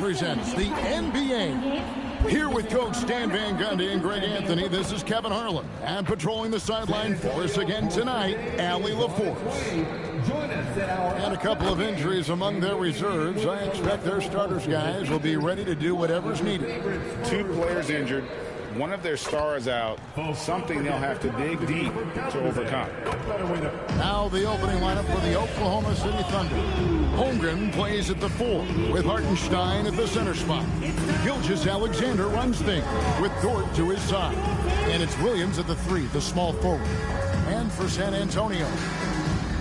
presents the NBA. Here with Coach Stan Van Gundy and Greg Anthony, this is Kevin Harlan. And patrolling the sideline for us again tonight, Allie LaForce. And a couple of injuries among their reserves. I expect their starters guys will be ready to do whatever's needed. 2 players injured. One of their stars out, something they'll have to dig deep to overcome. Now the opening lineup for the Oklahoma City Thunder. Holmgren plays at the 4 with Hartenstein at the center spot. Gilgeous-Alexander runs things with Dort to his side. And it's Williams at the 3, the small forward. And for San Antonio,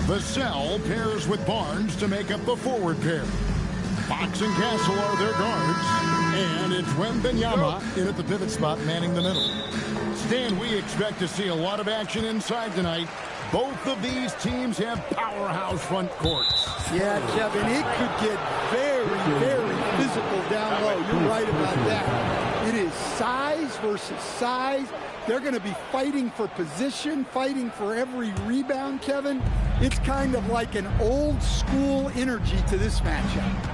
Vassell pairs with Barnes to make up the forward pair. Fox and Castle are their guards. And it's Wembanyama in at the pivot spot, manning the middle. Stan, we expect to see a lot of action inside tonight. Both of these teams have powerhouse front courts. Yeah, Kevin, it could get very, very physical down low. You're right about that. It is size versus size. They're going to be fighting for position, fighting for every rebound, Kevin. It's kind of like an old school energy to this matchup.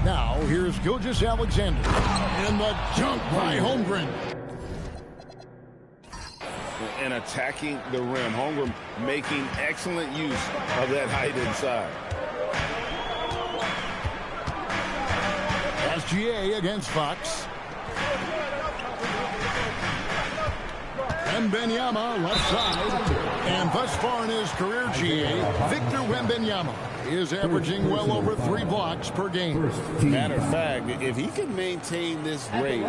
Now, here's Gilgeous-Alexander. And the dunk by Holmgren. And attacking the rim. Holmgren making excellent use of that height inside. SGA against Fox. Wembanyama left side. And thus far in his career, GA, Victor Wembanyama is averaging well over 3 blocks per game. Matter of fact, if he can maintain this rate,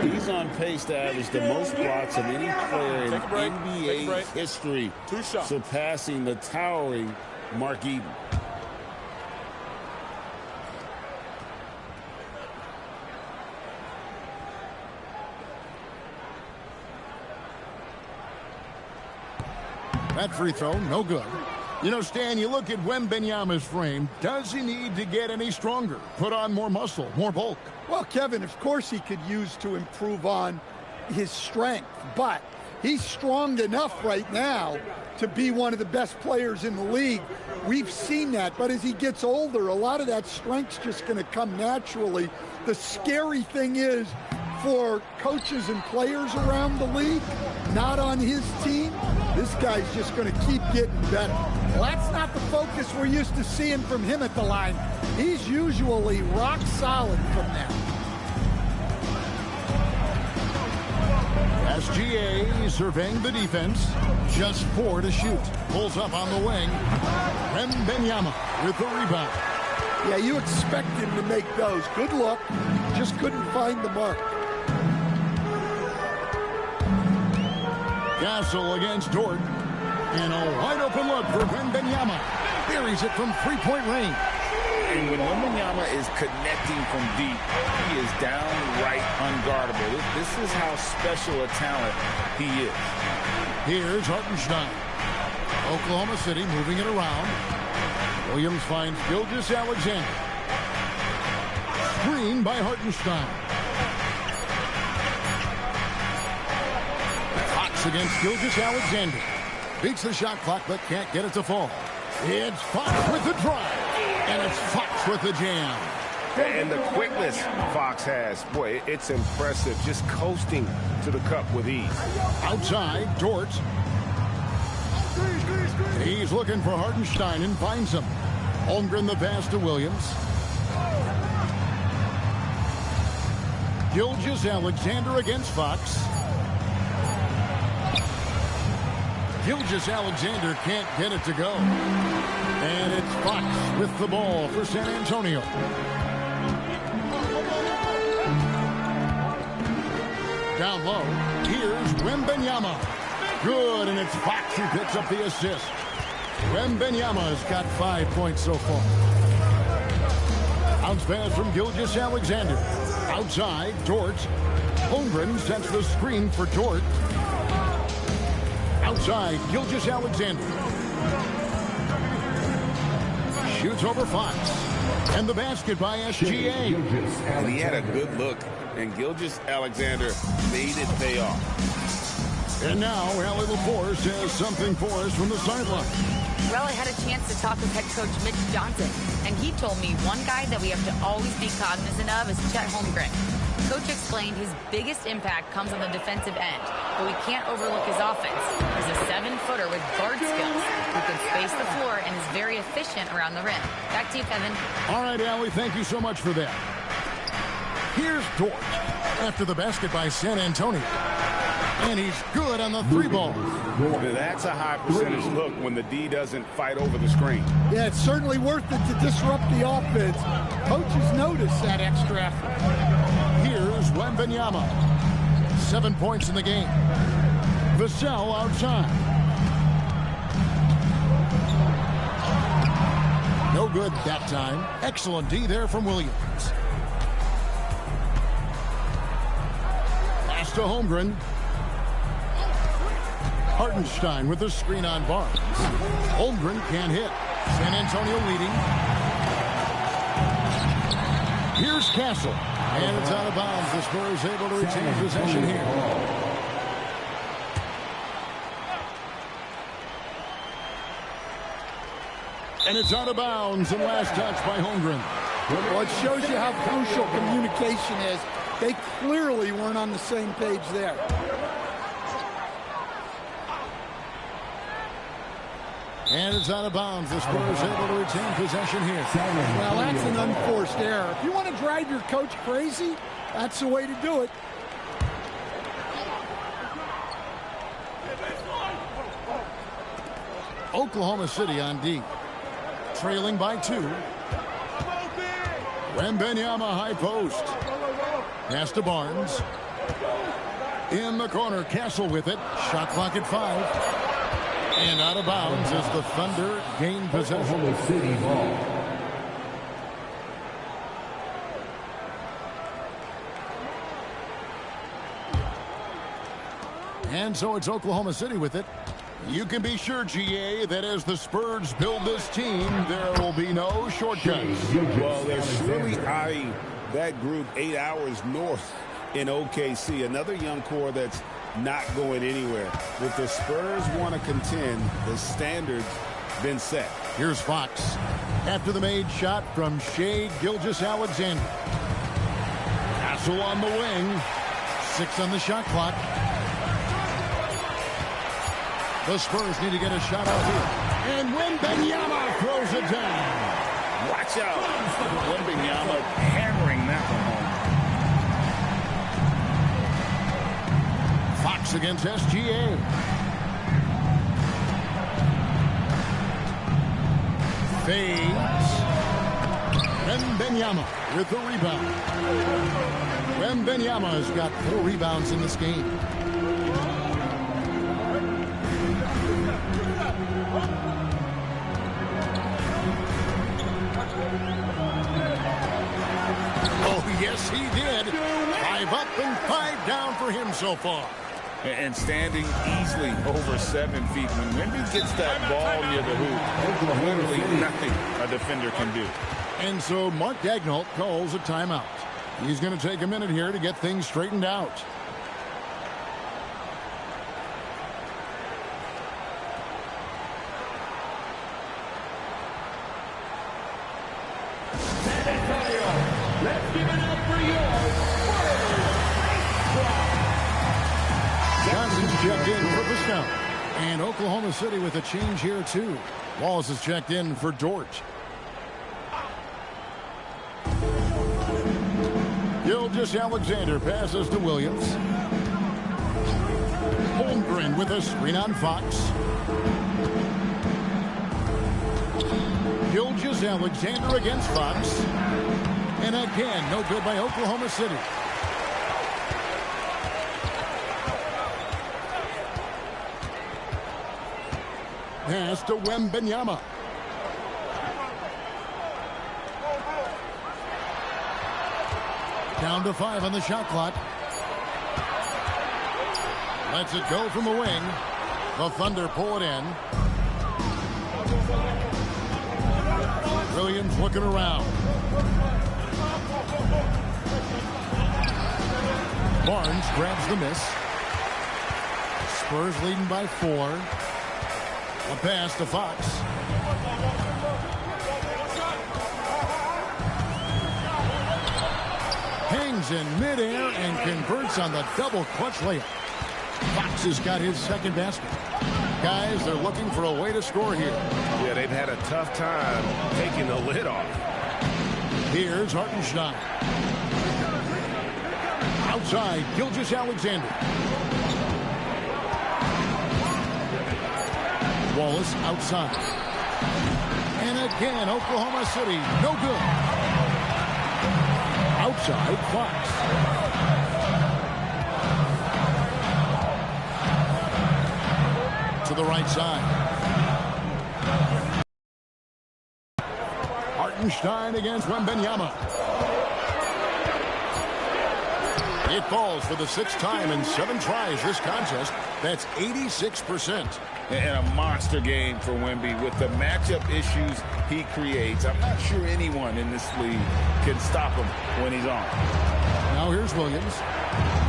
he's on pace to average the most blocks of any player in NBA history, surpassing the towering Mark Eaton. That free throw, no good. You know, Stan, you look at Wembanyama's frame. Does he need to get any stronger? Put on more muscle, more bulk? Well, Kevin, of course he could use to improve on his strength, but he's strong enough right now to be one of the best players in the league. We've seen that, but as he gets older, a lot of that strength's just going to come naturally. The scary thing is, for coaches and players around the league, not on his team, this guy's just going to keep getting better. Well, that's not the focus we're used to seeing from him at the line. He's usually rock solid from there. SGA surveying the defense. Just 4 to shoot. Pulls up on the wing. Wembanyama with the rebound. Yeah, you expect him to make those. Good look. Just couldn't find the mark. Castle against Dort. And a wide-open look for Wembanyama. Buries it from 3-point range. And when Wembanyama is connecting from deep, he is downright unguardable. This is how special a talent he is. Here's Hartenstein. Oklahoma City moving it around. Williams finds Gilgeous-Alexander. Screen by Hartenstein. Fox against Gilgeous-Alexander. Beats the shot clock, but can't get it to fall. It's Fox with the drive. And it's Fox with the jam. And the quickness Fox has, boy, it's impressive. Just coasting to the cup with ease. Outside, Dort. He's looking for Hartenstein and finds him. Holmgren the pass to Williams. Gilgeous-Alexander against Fox. Gilgeous-Alexander can't get it to go. And it's Fox with the ball for San Antonio. Down low, here's Wembanyama. Good, and it's Fox who picks up the assist. Wembanyama's got 5 points so far. Bounce pass from Gilgeous-Alexander. Outside, Dort. Holmgren sets the screen for Dort. Outside, Gilgeous-Alexander. Shoots over Fox. And the basket by SGA. And he had a good look, and Gilgeous-Alexander made it pay off. And now, Allie LaForce has something for us from the sideline. Well, I had a chance to talk with head coach Mitch Johnson, and he told me one guy that we have to always be cognizant of is Chet Holmgren. Coach explained his biggest impact comes on the defensive end, but we can't overlook his offense. He's a 7-footer with guard skills who can space the floor and is very efficient around the rim. Back to you, Kevin. All right, Allie, thank you so much for that. Here's Dort after the basket by San Antonio. And he's good on the 3-ball. That's a high percentage look when the D doesn't fight over the screen. Yeah, it's certainly worth it to disrupt the offense. Coaches notice that extra effort. Here's Wembanyama. 7 points in the game. Vassell outside. No good that time. Excellent D there from Williams. Pass to Holmgren. Hartenstein with the screen on Barnes. Holmgren can't hit. San Antonio leading. Here's Castle. And it's out of bounds. The Spurs able to retain possession here. And it's out of bounds. And last touch by Holmgren. Well, it shows you how crucial communication is. They clearly weren't on the same page there. And it's out of bounds. The Spurs able to retain possession here. Well, that's an unforced error. If you want to drive your coach crazy, that's the way to do it. Oklahoma City on D. Trailing by 2. Wembanyama high post. Pass to Barnes. In the corner, Castle with it. Shot clock at 5. And out of bounds as the Thunder gain possession. City ball. And so it's Oklahoma City with it. You can be sure, GA, that as the Spurs build this team, there will be no shortcuts. Well, they're surely eyeing that group 8 hours north in OKC. Another young core that's not going anywhere. If the Spurs want to contend, the standard's been set. Here's Fox. After the made shot from Shai Gilgeous-Alexander. Castle on the wing. 6 on the shot clock. The Spurs need to get a shot out here. And Wembanyama throws it down. Watch out. Wembanyama hammering that one home. Fox against SGA. Fades. Wembanyama with the rebound. Wembanyama has got 4 rebounds in this game. Oh, yes, he did. 5 up and 5 down for him so far. And standing easily over 7 feet. When Wemby gets that ball near the hoop, literally nothing a defender can do. And so Mark Daigneault calls a timeout. He's going to take a minute here to get things straightened out. Let's give it up for yours. Johnson's checked in for Vassell. And Oklahoma City with a change here, too. Wallace is checked in for Dort. Gilgeous-Alexander passes to Williams. Holmgren with a screen on Fox. Gilgeous-Alexander against Fox. And again, no good by Oklahoma City. Pass to Wembanyama. Down to 5 on the shot clock. Lets it go from the wing. The Thunder pull it in. Williams looking around. Barnes grabs the miss. Spurs leading by 4. A pass to Fox. Hangs in midair and converts on the double clutch layup. Fox has got his second basket. Guys, they're looking for a way to score here. Yeah, they've had a tough time taking the lid off. Here's Hartenstein. Outside, Gilgeous-Alexander. Wallace outside. And again, Oklahoma City, no good. Outside, Fox. To the right side. Hartenstein against Wembanyama. It falls for the sixth time in 7 tries this contest. That's 86%. And a monster game for Wemby with the matchup issues he creates. I'm not sure anyone in this league can stop him when he's on. Now here's Williams.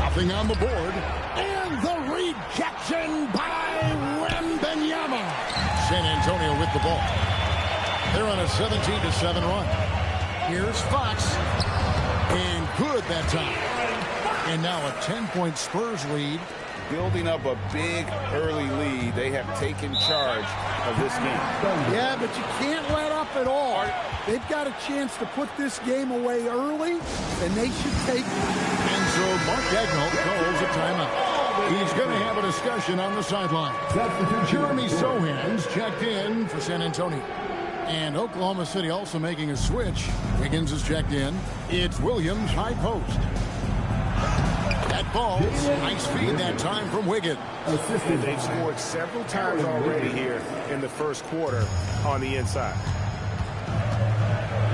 Nothing on the board. And the rejection by Wembanyama. San Antonio with the ball. They're on a 17-7 run. Here's Fox. And good that time. And now a 10-point Spurs lead. Building up a big early lead. They have taken charge of this game. Yeah, but you can't let up at all. They've got a chance to put this game away early, and they should take it. And so Mark Dagnall calls a timeout. He's going to have a discussion on the sideline. Jeremy Sohan's checked in for San Antonio. And Oklahoma City also making a switch. Higgins is checked in. It's Williams, high post. That falls. Nice feed that time from Wiggins. They've scored several times already here in the first quarter on the inside.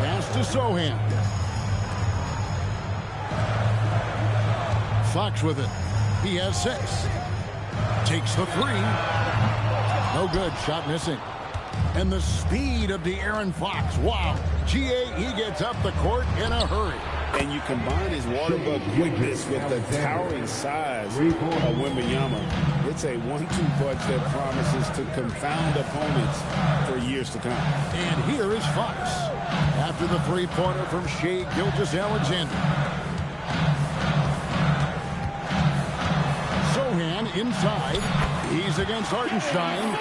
Pass to Sohan. Fox with it. He has 6. Takes the 3. No good. Shot missing. And the speed of De'Aaron Fox. Wow. GA, he gets up the court in a hurry. And you combine his water bug quickness with the towering size of Wembanyama. It's a 1-2 punch that promises to confound opponents for years to come. And here is Fox. After the three-pointer from Shai Gilgeous-Alexander. Sohan inside. He's against Hartenstein.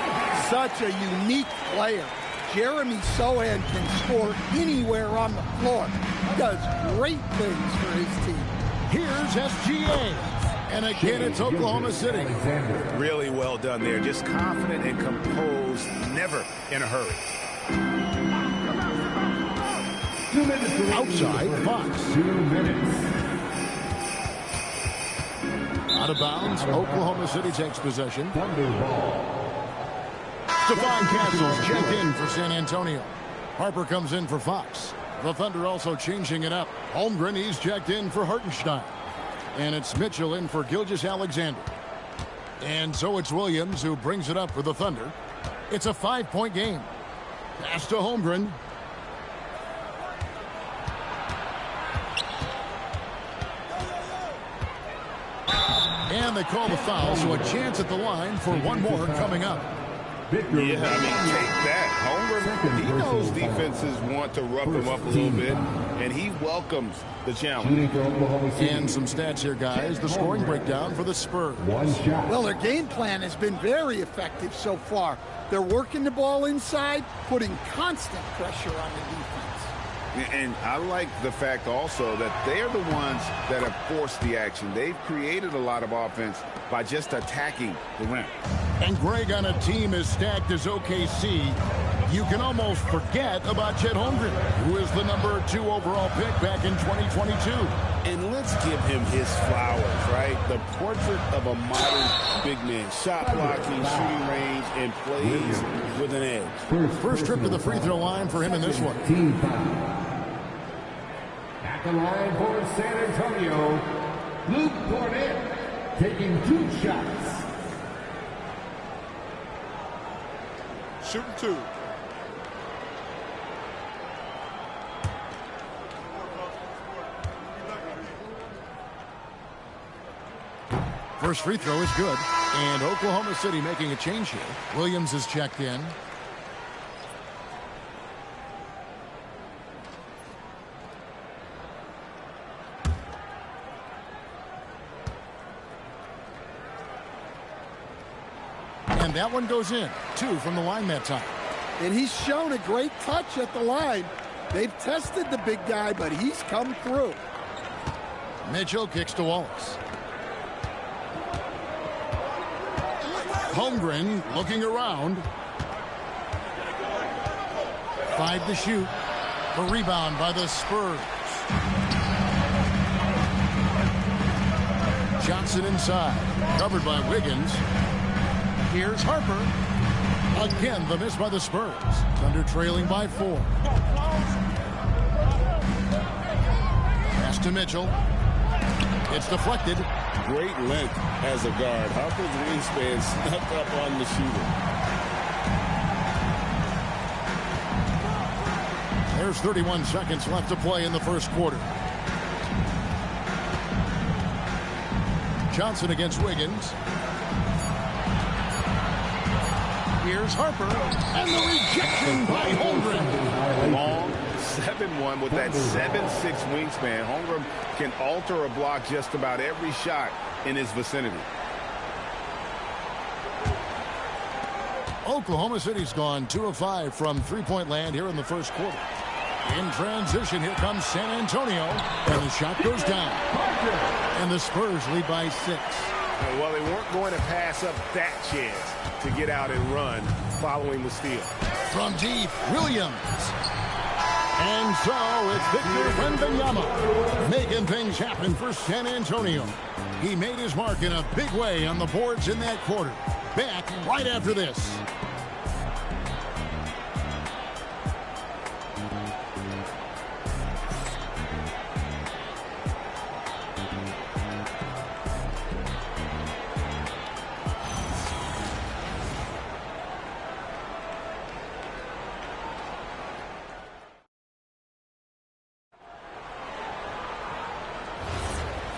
Such a unique player. Jeremy Sohan can score anywhere on the floor. He does great things for his team. Here's SGA. And again, it's Oklahoma City. Really well done there. Just confident and composed, never in a hurry. Outside, Fox. 2 minutes. Out of bounds, Oklahoma City takes possession. Stephon Castle's checked in for San Antonio. Harper comes in for Fox. The Thunder also changing it up. Holmgren, he's checked in for Hartenstein. And it's Mitchell in for Gilgeous-Alexander. And so it's Williams who brings it up for the Thunder. It's a 5-point game. Pass to Holmgren. And they call the foul, so a chance at the line for one more coming up. Yeah, I mean, take that. Holmgren, he knows defenses want to rough him up a little bit, and he welcomes the challenge. And some stats here, guys. The scoring breakdown for the Spurs. Well, their game plan has been very effective so far. They're working the ball inside, putting constant pressure on the defense. And I like the fact also that they're the ones that have forced the action. They've created a lot of offense by just attacking the rim. And Greg, on a team as stacked as OKC, you can almost forget about Chet Holmgren, who is the number 2 overall pick back in 2022. And let's give him his flowers, right? The portrait of a modern big man. Shot blocking, shooting range, and plays with an edge. First trip to the free throw line for him in this one. At the line for San Antonio, Luke Cornett taking 2 shots. Shooting 2. First free throw is good. And Oklahoma City making a change here. Williams is checked in. And that one goes in. 2 from the line that time. And he's shown a great touch at the line. They've tested the big guy, but he's come through. Mitchell kicks to Wallace. Holmgren looking around. 5 to shoot. The rebound by the Spurs. Johnson inside. Covered by Wiggins. Here's Harper. Again, the miss by the Spurs. Thunder trailing by 4. Pass to Mitchell. It's deflected. Great length as a guard. Harper's wingspan snuck up on the shooter. There's 31 seconds left to play in the first quarter. Johnson against Wiggins. Here's Harper. And the rejection by Holmgren. Long 7-1 with that 7'6" wingspan. Holmgren can alter a block just about every shot in his vicinity. Oklahoma City's gone 2 of 5 from three-point land here in the first quarter. In transition, here comes San Antonio. And the shot goes down. And the Spurs lead by 6. Well, they weren't going to pass up that chance to get out and run following the steal. From deep, Williams. And so it's Victor Wembanyama making things happen for San Antonio. He made his mark in a big way on the boards in that quarter. Back right after this.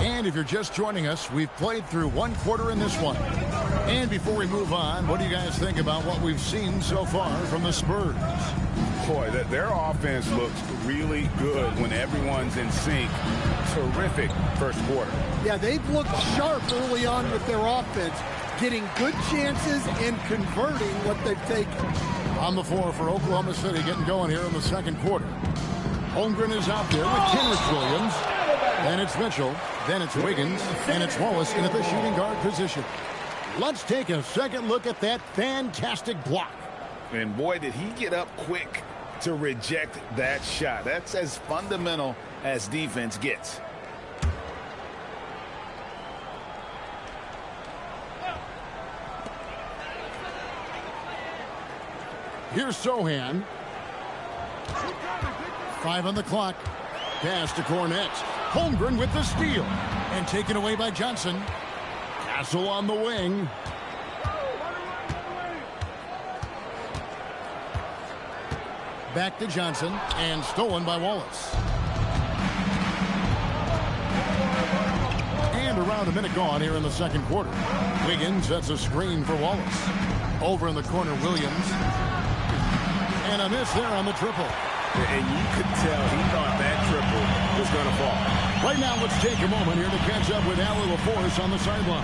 And if you're just joining us, we've played through 1 quarter in this one. And before we move on, what do you guys think about what we've seen so far from the Spurs? Boy, their offense looks really good when everyone's in sync. Terrific first quarter. Yeah, they've looked sharp early on with their offense, getting good chances and converting what they've taken. On the floor for Oklahoma City, getting going here in the second quarter. Holmgren is out there with Kenrich Williams. Then it's Mitchell. Then it's Wiggins. And it's Wallace in at the shooting guard position. Let's take a second look at that fantastic block. And boy, did he get up quick to reject that shot. That's as fundamental as defense gets. Here's Sohan. 5 on the clock. Pass to Cornett. Holmgren with the steal. And taken away by Johnson. Castle on the wing. Back to Johnson. And stolen by Wallace. And around a minute gone here in the second quarter. Wiggins sets a screen for Wallace. Over in the corner, Williams. And a miss there on the triple. And you could tell he thought that triple was going to fall. Right now, let's take a moment here to catch up with Allie LaForce on the sideline.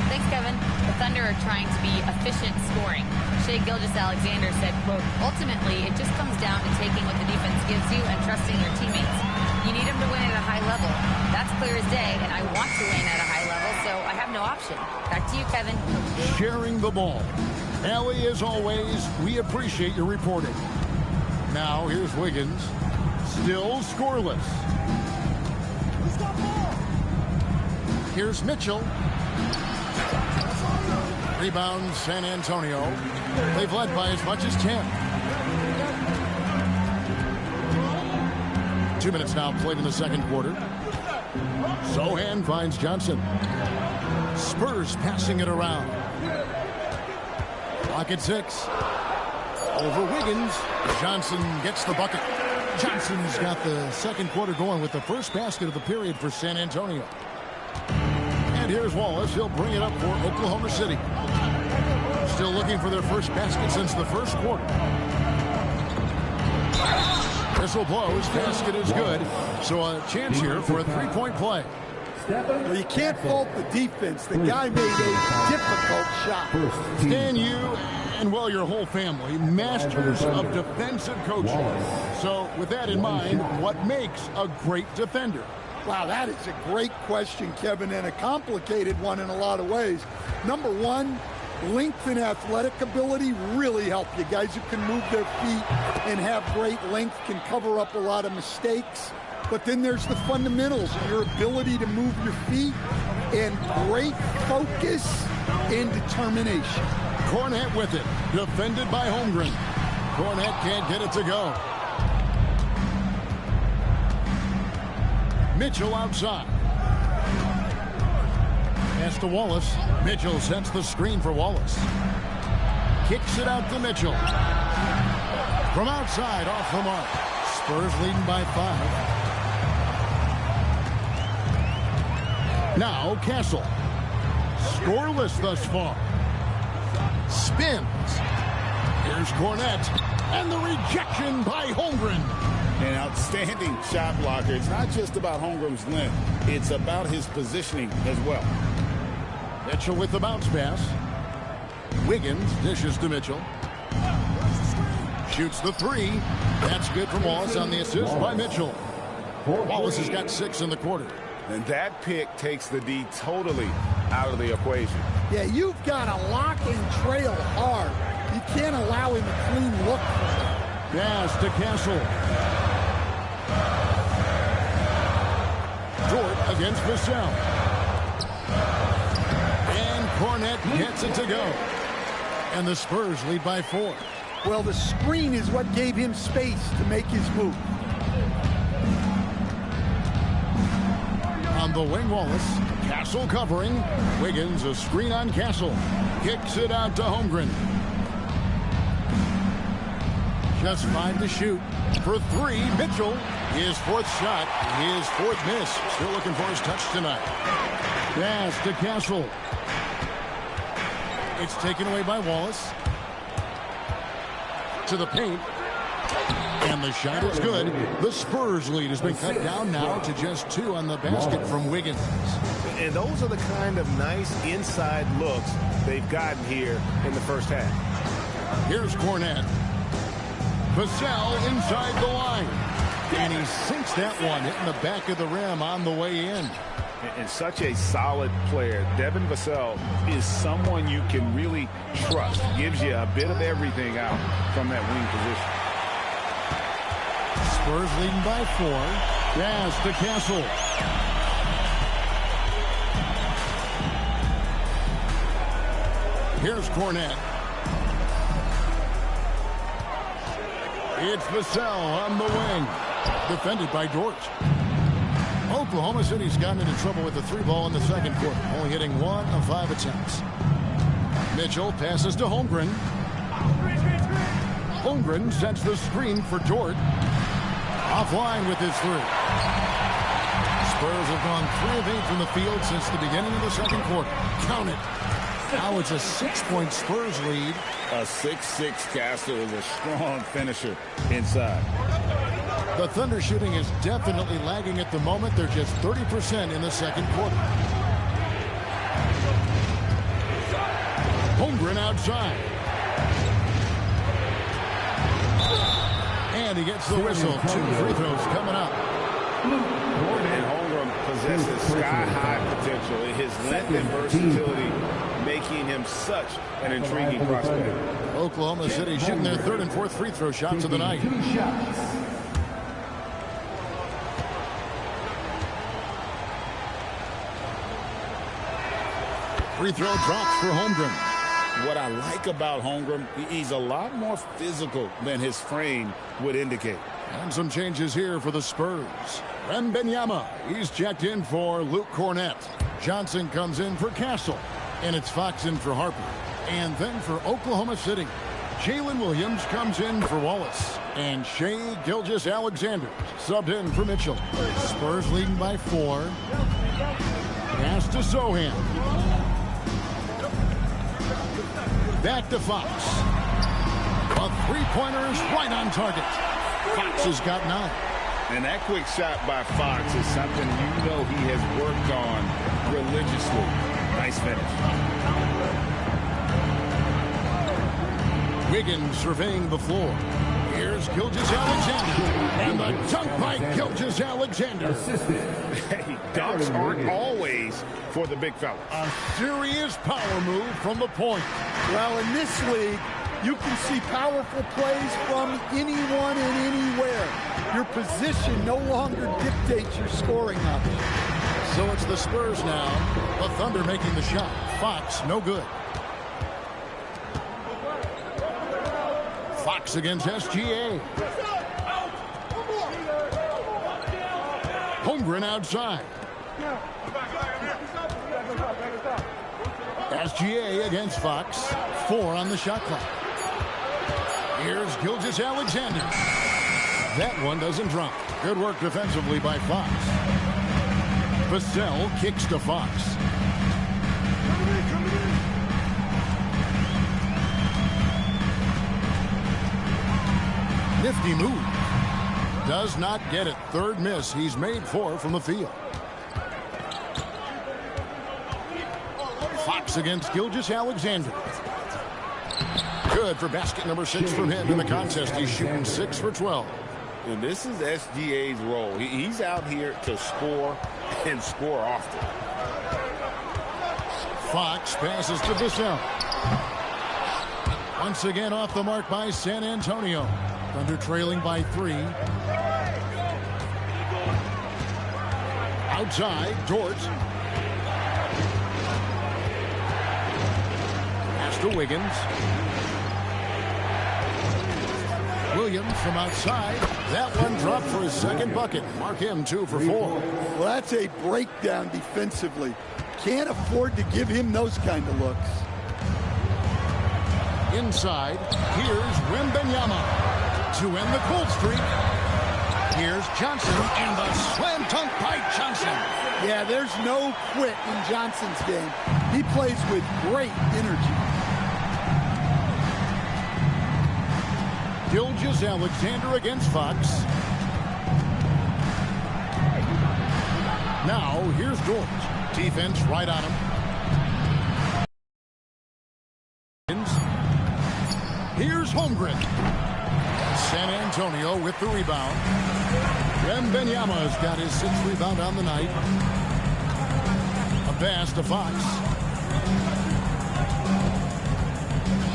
Thanks, Kevin. The Thunder are trying to be efficient scoring. Shai Gilgeous-Alexander said, quote, ultimately, it just comes down to taking what the defense gives you and trusting your teammates. You need them to win at a high level. That's clear as day, and I want to win at a high level, so I have no option. Back to you, Kevin. Sharing the ball. Allie, as always, we appreciate your reporting. Now, here's Wiggins. Still scoreless. Here's Mitchell. Rebound, San Antonio. They've led by as much as 10. 2 minutes now played in the second quarter. Sohan finds Johnson. Spurs passing it around. Clock at 6. Over Wiggins. Johnson gets the bucket. Johnson's got the second quarter going with the first basket of the period for San Antonio. And here's Wallace. He'll bring it up for Oklahoma City. Still looking for their first basket since the first quarter. Whistle blows. Basket is good. So a chance here for a three-point play. Well, you can't fault the defense. The guy made a difficult shot. Stan, you and, well, your whole family, masters of defensive coaching. So with that in mind, what makes a great defender? Wow, that is a great question, Kevin, and a complicated one in a lot of ways. Number one, length and athletic ability really help you. Guys who can move their feet and have great length can cover up a lot of mistakes. But then there's the fundamentals, your ability to move your feet and great focus and determination. Cornette with it, defended by Holmgren. Cornette can't get it to go. Mitchell outside. Pass to Wallace. Mitchell sets the screen for Wallace. Kicks it out to Mitchell. From outside, off the mark. Spurs leading by 5. Now Castle. Scoreless thus far. Spins. Here's Cornette. And the rejection by Holmgren. An outstanding shot blocker. It's not just about Holmgren's length. It's about his positioning as well. Mitchell with the bounce pass. Wiggins dishes to Mitchell. Shoots the 3. That's good from Wallace on the assist by Mitchell. Wallace has got 6 in the quarter. And that pick takes the D totally out of the equation. Yeah, you've got to lock and trail hard. You can't allow him a clean look. Pass to Castle. Dort against Vassell. And Cornette gets it to go. And the Spurs lead by 4. Well, the screen is what gave him space to make his move. On the wing, Wallace. Castle covering. Wiggins, a screen on Castle. Kicks it out to Holmgren. Just 5 to shoot. For 3, Mitchell. His 4th shot. His 4th miss. Still looking for his touch tonight. Pass to Castle. It's taken away by Wallace. To the paint. And the shot is good. The Spurs lead has been cut down now to just 2 on the basket from Wiggins. And those are the kind of nice inside looks they've gotten here in the first half. Here's Cornette. Vassell inside the line. And he sinks that one, hitting the back of the rim on the way in. And such a solid player. Devin Vassell is someone you can really trust. Gives you a bit of everything out from that wing position. Spurs leading by 4. Pass to Castle. Here's Cornette. It's Vassell on the wing. Defended by Dort. Oklahoma City's gotten into trouble with the 3 ball in the second quarter. Only hitting 1 of 5 attempts. Mitchell passes to Holmgren. Holmgren sets the screen for Dort. Offline with his 3. Spurs have gone 3 of 8 from the field since the beginning of the second quarter. Count it. Now it's a 6-point Spurs lead. A 6'6" Castle is a strong finisher inside. The Thunder shooting is definitely lagging at the moment. They're just 30% in the second quarter. Holmgren outside. And he gets the whistle. 2 free throws coming up. And Holmgren possesses sky-high potential. His length and versatility making him such an intriguing prospect. Oklahoma City shooting their 3rd and 4th free throw shots of the night. Free throw drops for Holmgren. What I like about Holmgren, he's a lot more physical than his frame would indicate. And some changes here for the Spurs. Wembanyama, he's checked in for Luke Cornette. Johnson comes in for Castle. And it's Fox in for Harper. And then for Oklahoma City, Jalen Williams comes in for Wallace. And Shai Gilgeous-Alexander subbed in for Mitchell. Spurs leading by 4. Pass to Zohan. Back to Fox. A 3-pointer is right on target. Fox has got 9. And that quick shot by Fox is something you know he has worked on religiously. Nice finish. Wiggins surveying the floor. Here's Gilgeous-Alexander. And the dunk by Gilgeous-Alexander. Hey, dunks aren't always for the big fellas. A serious power move from the point. Well, in this league, you can see powerful plays from anyone and anywhere. Your position no longer dictates your scoring option. So it's the Spurs now. The Thunder making the shot. Fox, no good. Fox against SGA. Holmgren outside. SGA against Fox. 4 on the shot clock. Here's Gilgeous-Alexander. That one doesn't drop. Good work defensively by Fox. Vassell kicks to Fox. Nifty move. Does not get it. Third miss. He's made 4 from the field. Fox against Gilgeous-Alexander. Good for basket number 6 from him in the contest. He's shooting 6 for 12. And this is SGA's role. He's out here to score and score often. Fox passes to Vassell. Once again off the mark by San Antonio. Thunder trailing by 3. Outside, Dort. Pass to Wiggins. Williams from outside. That one dropped for his second bucket. Mark him 2 for 4. Well, that's a breakdown defensively. Can't afford to give him those kind of looks. Inside, here's Wembanyama to end the cold streak. Here's Johnson and the slam dunk by Johnson. Yeah, there's no quit in Johnson's game. He plays with great energy. Gilgeous-Alexander against Fox. Now, here's Dort. Defense right on him. Here's Holmgren. San Antonio with the rebound. Wembanyama's got his 6th rebound on the night. A pass to Fox.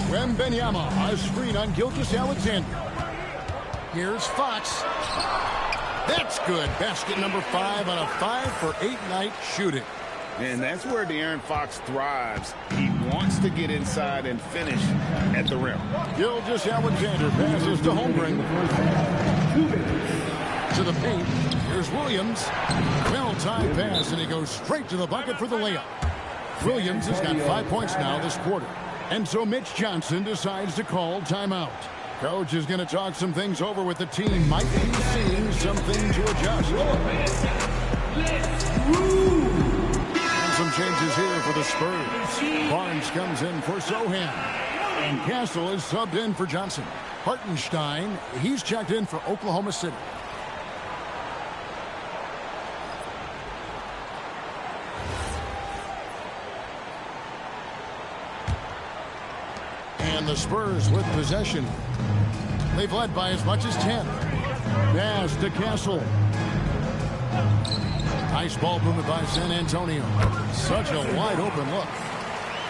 Wembanyama, a screen on Gilgeous-Alexander. Here's Fox. That's good. Basket number 5 on a 5 for 8 night shooting. And that's where De'Aaron Fox thrives. He wants to get inside and finish at the rim. Gilgeous-Alexander passes to Holmgren. To the paint. Here's Williams. Well-timed pass, and he goes straight to the bucket for the layup. Williams has got 5 points now this quarter. And so Mitch Johnson decides to call timeout. Coach is going to talk some things over with the team. Might be seeing something to adjust. Some changes here for the Spurs. Barnes comes in for Sohan. And Castle is subbed in for Johnson. Hartenstein, he's checked in for Oklahoma City. And the Spurs with possession. They've led by as much as 10. Pass to Castle. Nice ball movement by San Antonio. Such a wide open look.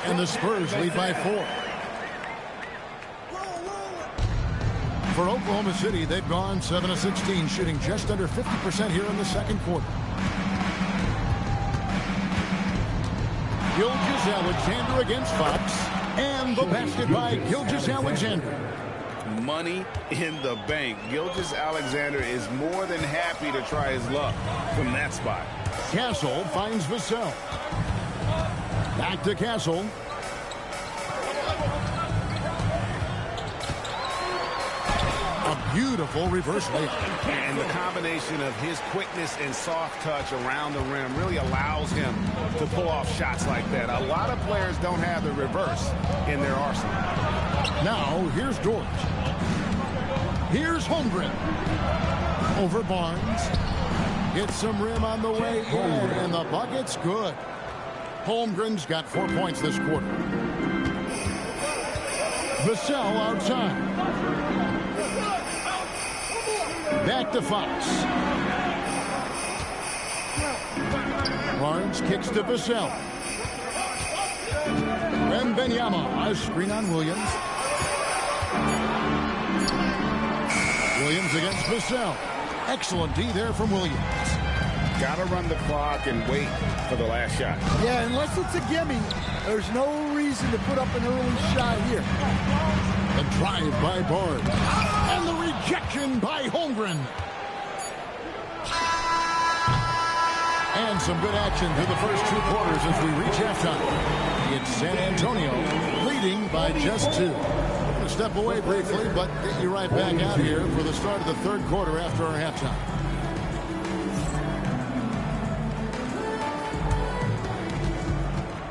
And the Spurs lead by 4. For Oklahoma City, they've gone 7 of 16, shooting just under 50% here in the second quarter. Gilgeous-Alexander against Fox. And the basket by Gilgeous-Alexander. Money in the bank. Gilgeous-Alexander is more than happy to try his luck from that spot. Castle finds Vassell. Back to Castle. A beautiful reverse layup. And the combination of his quickness and soft touch around the rim really allows him to pull off shots like that. A lot of players don't have the reverse in their arsenal. Now, here's Dort. Here's Holmgren. Over Barnes. Hits some rim on the way in, and the bucket's good. Holmgren's got 4 points this quarter. Vassell outside. Back to Fox. Barnes kicks to Vassell. Wembanyama, a screen on Williams. Williams against Vassell. Excellent D there from Williams. Got to run the clock and wait for the last shot. Yeah, unless it's a gimme, there's no reason to put up an early shot here. The drive by Barnes. And the rejection by Holmgren. And some good action through the first 2 quarters as we reach halftime. It's San Antonio leading by just 2. We're going to step away briefly, but get you right back out here for the start of the 3rd quarter after our halftime.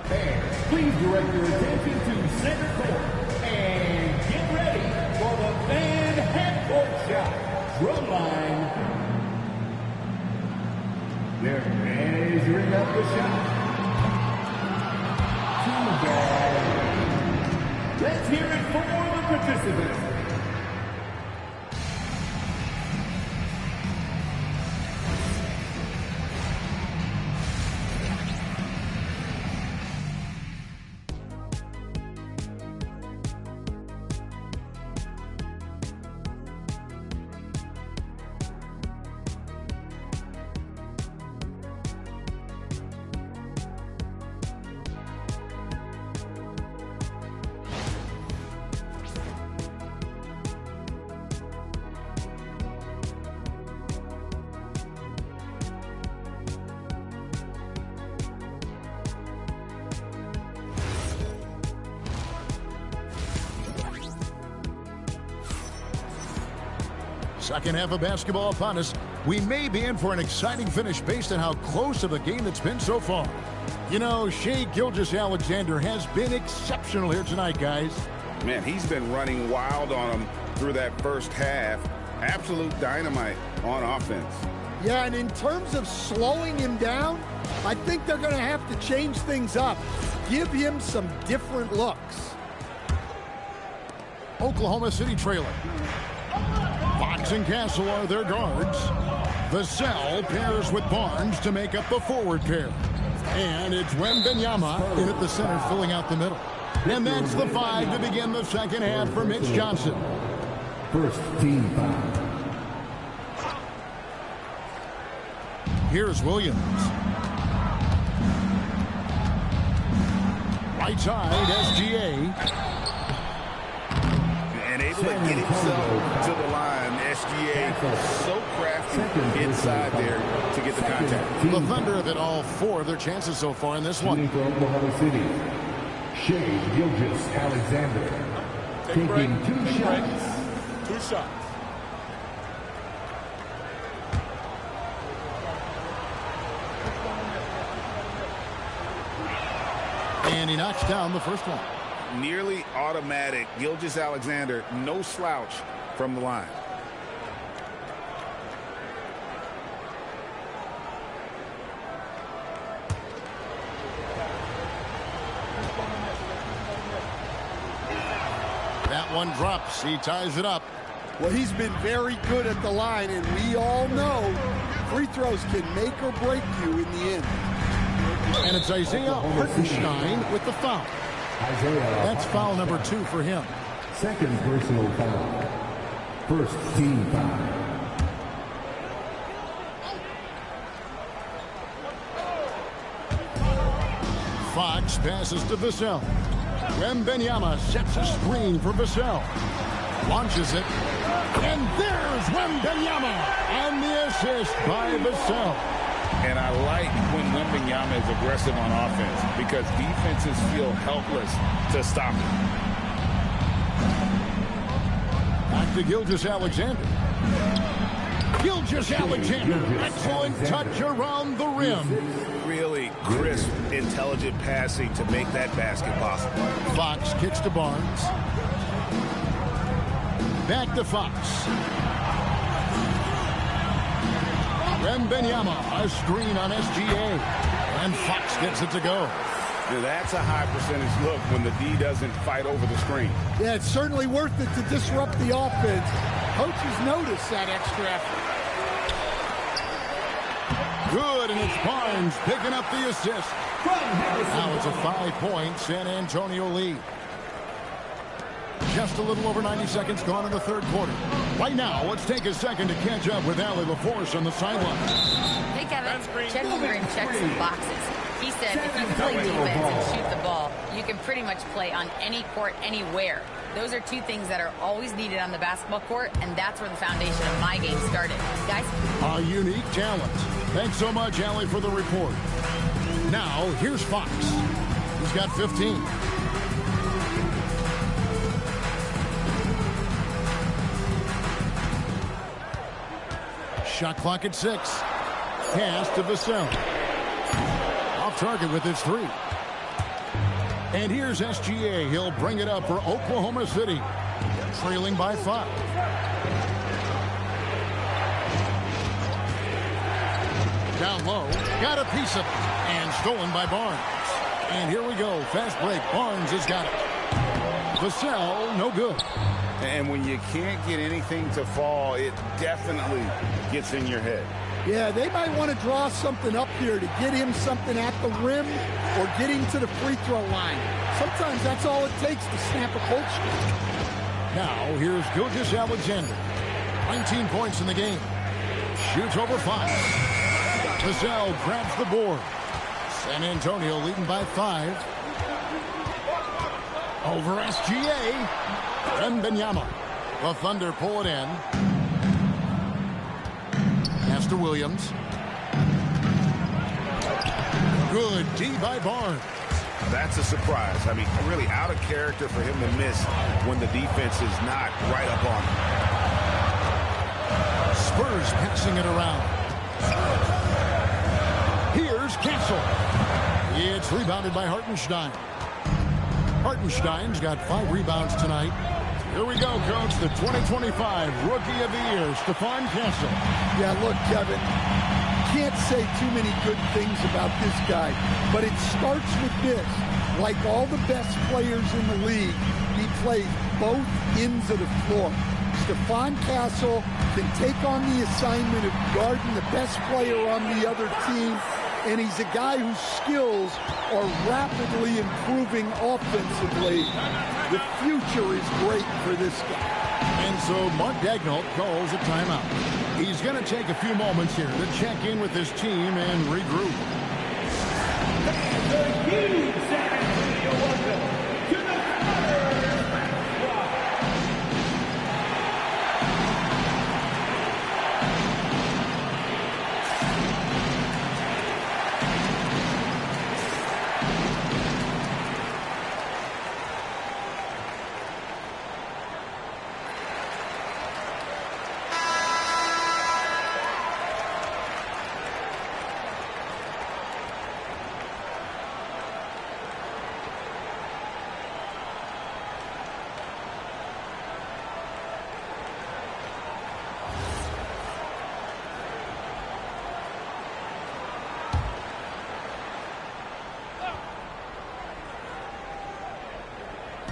Fans, please direct your attention to center court and get ready for the fan half-court shot. Drum line. They're measuring up the shot. Too bad. Let's hear it for the participants. Second half of basketball upon us. We may be in for an exciting finish based on how close of a game it's been so far. You know, Shai Gilgeous-Alexander has been exceptional here tonight, guys. Man, he's been running wild on him through that first half. Absolute dynamite on offense. Yeah, and in terms of slowing him down, I think they're going to have to change things up. Give him some different looks. Oklahoma City trailing. Fox and Castle are their guards. Vassell pairs with Barnes to make up the forward pair. And it's Wembanyama in at the center, filling out the middle. And that's the 5 to begin the second half for Mitch Johnson. First team foul. Here's Williams. Right side, SGA. And able to get himself to the line. SGA so crafty inside there to get the contact. The Thunder have hit all 4 of their chances so far in this one. For Oklahoma City, Shai Gilgeous-Alexander taking 2 shots. 2 shots. And he knocks down the first one. Nearly automatic. Gilgeous-Alexander, no slouch from the line. That one drops. He ties it up. Well, he's been very good at the line, and we all know free throws can make or break you in the end. And it's Isaiah Hartenstein with the foul. That's foul number 2 for him. Second personal foul. First team foul. Fox passes to Vassell. Wembanyama sets a screen for Vassell. Launches it. And there's Wembanyama. And the assist by Vassell. And I like when Wembanyama is aggressive on offense because defenses feel helpless to stop him. Back to Gilgeous-Alexander. Gilgeous-Alexander. Excellent touch around the rim. Really crisp, intelligent passing to make that basket possible. Fox kicks to Barnes. Back to Fox. Wembanyama, a screen on SGA. And Fox gets it to go. Now that's a high percentage look when the D doesn't fight over the screen. Yeah, it's certainly worth it to disrupt the offense. Coaches notice that extra effort. Good, and it's Barnes picking up the assist. Now it's a 5-point San Antonio lead. Just a little over 90 seconds gone in the third quarter. Right now, let's take a second to catch up with Allie LaForce on the sideline. Hey, Kevin. Chet Holmgren checks some boxes. He said if you play defense and shoot the ball, you can pretty much play on any court, anywhere. Those are two things that are always needed on the basketball court, and that's where the foundation of my game started. Guys? A unique talent. Thanks so much, Allie, for the report. Now, here's Fox. He's got 15. Shot clock at 6. Pass to Vassell. Off target with his 3. And here's SGA. He'll bring it up for Oklahoma City. Trailing by 5. Down low. Got a piece of it. And stolen by Barnes. And here we go. Fast break. Barnes has got it. Vassell, no good. And when you can't get anything to fall, it definitely gets in your head. Yeah, they might want to draw something up here to get him something at the rim or get him to the free throw line. Sometimes that's all it takes to snap a cold streak. Now, here's Gilgeous-Alexander. 19 points in the game. Shoots over 5. Vassell grabs the board. San Antonio leading by 5. Over SGA. Wembanyama. The Thunder pull it in. Pass to Williams. Good D by Barnes. That's a surprise. I mean, really out of character for him to miss when the defense is not right up on him. Spurs passing it around. Here's Castle. It's rebounded by Hartenstein. Hartenstein's got 5 rebounds tonight. Here we go, Coach. The 2025 Rookie of the Year, Stephon Castle. Yeah, look, Kevin, can't say too many good things about this guy, but it starts with this. Like all the best players in the league, he plays both ends of the floor. Stephon Castle can take on the assignment of guarding the best player on the other team, and he's a guy whose skills are rapidly improving offensively. The future is great for this guy. And so Mark Daigneault calls a timeout. He's going to take a few moments here to check in with his team and regroup.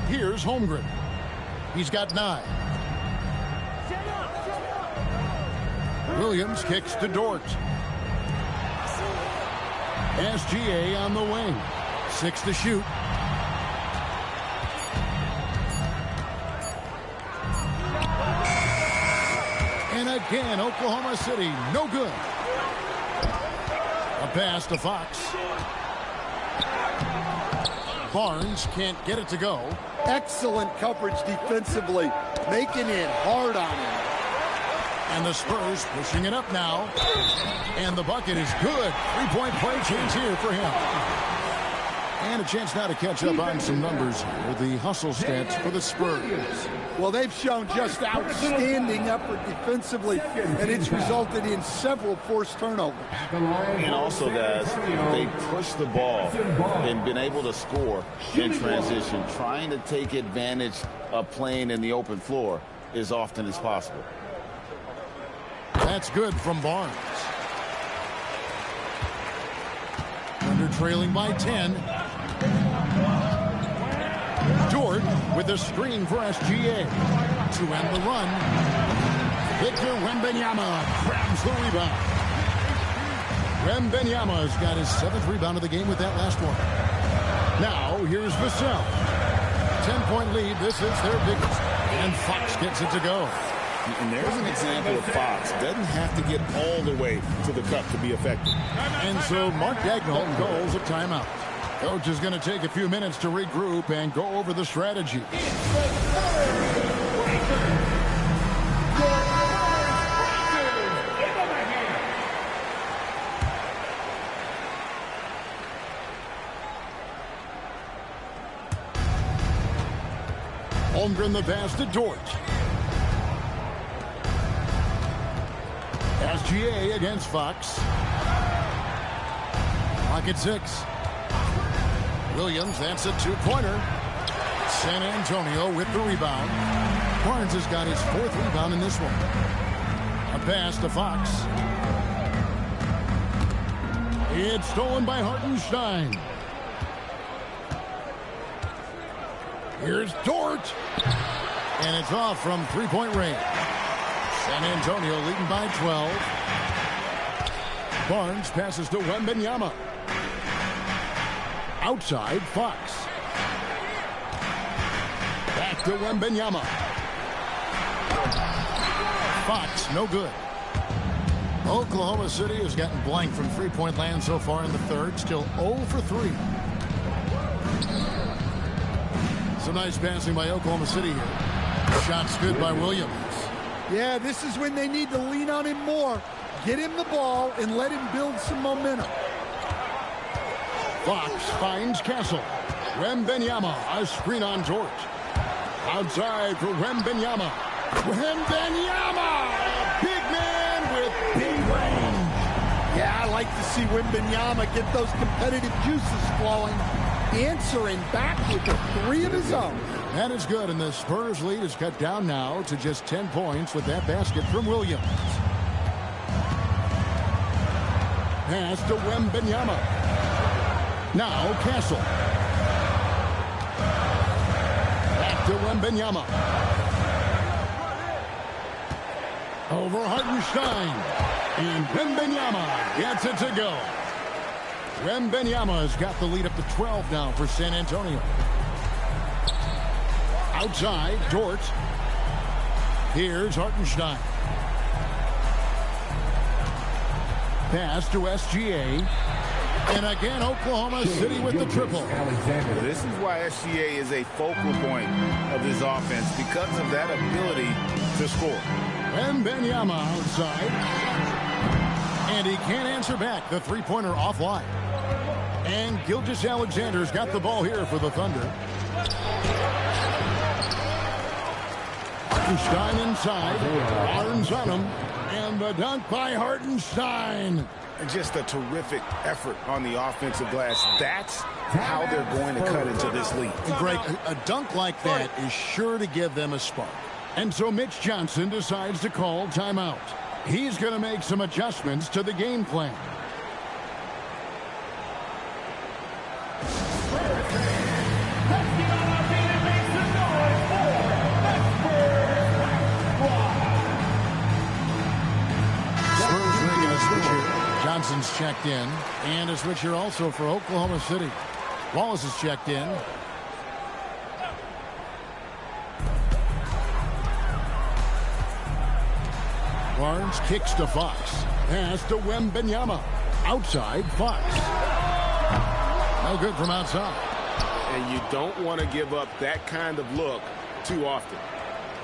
Here's Holmgren. He's got 9. Williams kicks to Dort. SGA on the wing. 6 to shoot. And again, Oklahoma City, no good. A pass to Fox. Barnes can't get it to go. Excellent coverage defensively, making it hard on him. And the Spurs pushing it up now. And the bucket is good. 3-point play chance here for him. And a chance now to catch up on some numbers here. The hustle stats for the Spurs. Well, they've shown just outstanding effort defensively, and it's resulted in several forced turnovers. And also, guys, they pushed the ball and been able to score in transition. Trying to take advantage of playing in the open floor as often as possible. That's good from Barnes. trailing by 10. Dort with a screen for SGA. To end the run, Victor Wembanyama grabs the rebound. Wembanyama's got his 7th rebound of the game with that last one. Now, here's Vassell. 10-point lead. This is their biggest. And Fox gets it to go. And there's an example of Fox. Doesn't have to get all the way to the cup to be effective. And so Mark Daigneault calls a timeout. Coach is going to take a few minutes to regroup and go over the strategy. Holmgren the pass to Dort. SGA against Fox. Clock at 6. Williams, that's a 2-pointer. San Antonio with the rebound. Barnes has got his 4th rebound in this one. A pass to Fox. It's stolen by Hartenstein. Here's Dort. And it's off from 3-point range. San Antonio leading by 12. Barnes passes to Wembanyama. Outside, Fox. Back to Wembanyama. Fox, no good. Oklahoma City has gotten blank from 3-point land so far in the third. Still 0 for 3. Some nice passing by Oklahoma City here. Shots good by Williams. Yeah, this is when they need to lean on him more. Get him the ball and let him build some momentum. Fox finds Castle. Wembanyama, a screen on Dort. Outside for Wembanyama. Wembanyama! Big man with big range. Yeah, I like to see Wembanyama get those competitive juices flowing. Answering back with the 3 of his own. That is good, and the Spurs lead is cut down now to just 10 points with that basket from Williams. Pass to Wembanyama. Now Castle. Back to Wembanyama. Over Hartenstein. And Wembanyama gets it to go. Wembanyama has got the lead up to 12 now for San Antonio. Outside, Dort. Here's Hartenstein. Pass to SGA. And again, Oklahoma City with the triple. This is why SGA is a focal point of this offense, because of that ability to score. Wembanyama outside. And he can't answer back. The 3-pointer offline. And Gilgeous-Alexander's got the ball here for the Thunder. Hartenstein inside. Barnes on him. And the dunk by Hartenstein. Just a terrific effort on the offensive glass. That's how they're going to cut into this lead. Greg, a dunk like that is sure to give them a spark. And so Mitch Johnson decides to call timeout. He's going to make some adjustments to the game plan. Johnson's checked in, and a switcher also for Oklahoma City. Wallace is checked in. Barnes kicks to Fox. Pass to Wembanyama. Outside, Fox. No good from outside. And you don't want to give up that kind of look too often.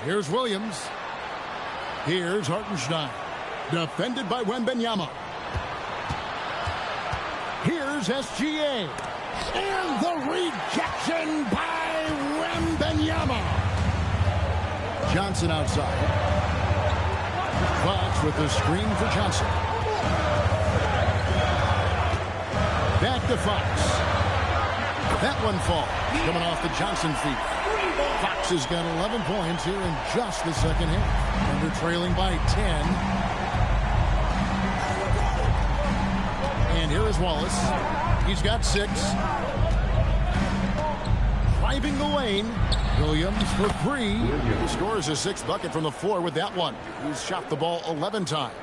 Here's Williams. Here's Hartenstein. Defended by Wembanyama. Here's SGA. And the rejection by Wembanyama. Johnson outside. Fox with the screen for Johnson. Back to Fox. That one falls. Coming off the Johnson feet. Fox has got 11 points here in just the second half. Under trailing by 10. And here is Wallace. He's got 6. Driving the lane. Williams for 3. He scores his 6th bucket from the floor with that one. He's shot the ball 11 times.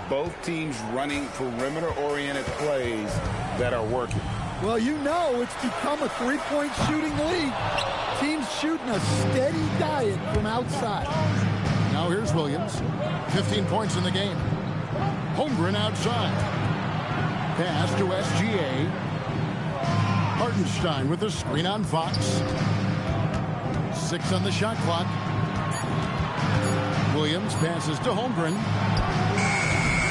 Both teams running perimeter-oriented plays that are working. Well, you know it's become a three-point shooting league. Teams shooting a steady diet from outside. Now here's Williams. 15 points in the game. Holmgren outside. Pass to SGA. Hartenstein with the screen on Fox. 6 on the shot clock. Williams passes to Holmgren.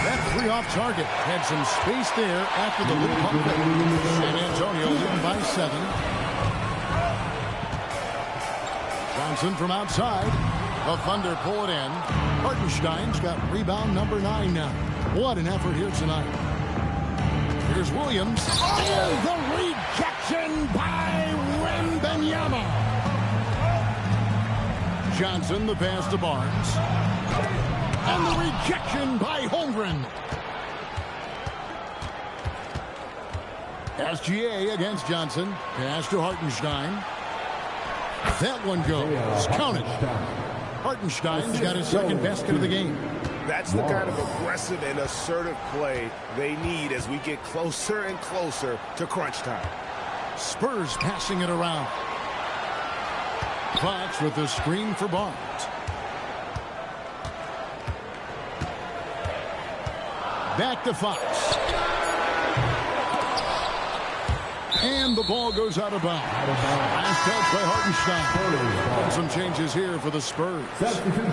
That 3 off target. Had some space there after the loop pump. San Antonio leading by 7. Johnson from outside. The Thunder pull it in. Hartenstein's got rebound number 9 now. What an effort here tonight. Here's Williams. Oh, the rejection by Wembanyama. Johnson, the pass to Barnes. And the rejection by Holmgren. SGA against Johnson. Pass to Hartenstein. That one goes. Counted. Hartenstein's got his 2nd basket of the game. That's the kind of aggressive and assertive play they need as we get closer and closer to crunch time. Spurs passing it around. Fox with the screen for Barnes. Back to Fox. And the ball goes out of bounds. Last touch by Hartenstein. Some changes here for the Spurs.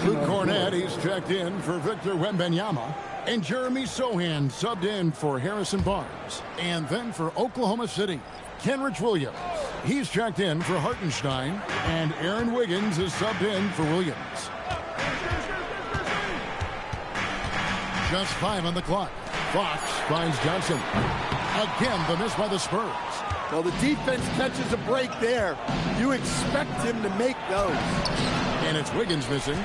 Luke Cornett, he's checked in for Victor Wembanyama. And Jeremy Sohan subbed in for Harrison Barnes. And then for Oklahoma City, Kenrich Williams. He's checked in for Hartenstein. And Aaron Wiggins is subbed in for Williams. Just 5 on the clock. Fox finds Johnson. Again, the miss by the Spurs. Well, the defense catches a break there. You expect him to make those. And it's Wiggins missing.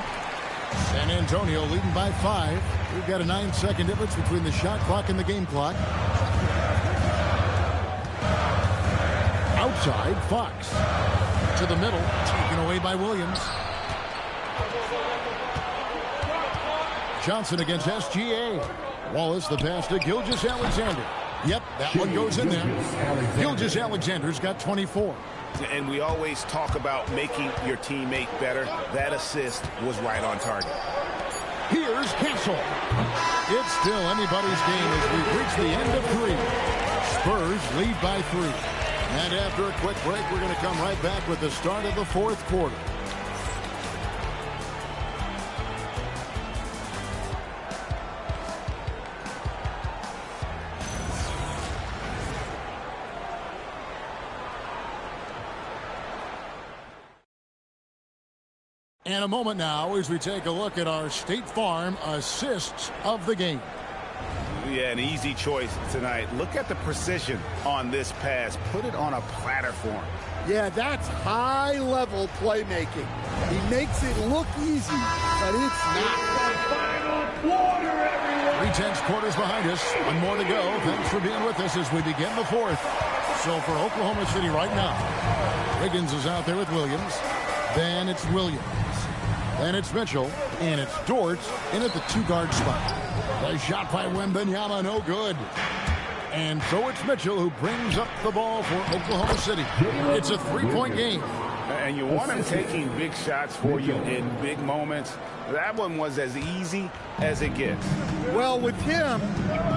San Antonio leading by 5. We've got a 9-second difference between the shot clock and the game clock. Outside, Fox. To the middle, taken away by Williams. Johnson against SGA. Wallace, the pass to Gilgeous-Alexander. Yep, that one goes in there. Gilgeous-Alexander's got 24. And we always talk about making your teammate better. That assist was right on target. Here's Castle. It's still anybody's game as we reach the end of 3. Spurs lead by 3. And after a quick break, we're going to come right back with the start of the 4th quarter. And a moment now as we take a look at our State Farm assists of the game. Yeah, an easy choice tonight. Look at the precision on this pass. Put it on a platter for him. Yeah, that's high-level playmaking. He makes it look easy, but it's not. 3/10 quarters behind us. One more to go. Thanks for being with us as we begin the 4th. So for Oklahoma City right now, Wiggins is out there with Williams. Then it's Williams. Then it's Mitchell. And it's Dort in at the 2-guard spot. The shot by Wembanyama, no good. And so it's Mitchell who brings up the ball for Oklahoma City. It's a 3-point game. And you want him taking big shots for you in big moments. That one was as easy as it gets. Well, with him,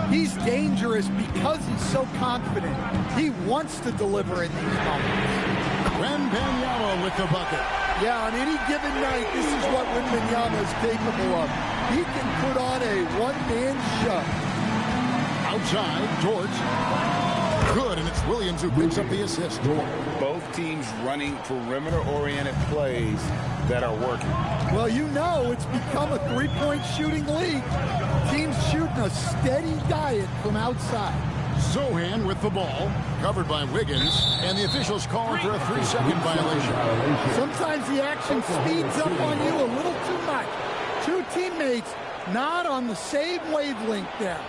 he's dangerous because he's so confident. He wants to deliver in these moments. Wembanyama with the bucket. Yeah, on any given night, this is what Wembanyama is capable of. He can put on a one-man show. Outside, Dort. Good, and it's Williams who picks up the assist. Both teams running perimeter-oriented plays that are working. Well, you know it's become a three-point shooting league. Teams shooting a steady diet from outside. Sohan with the ball, covered by Wiggins, and the officials calling for a 3-second violation. Sometimes the action speeds up on you a little too much. Two teammates not on the same wavelength there.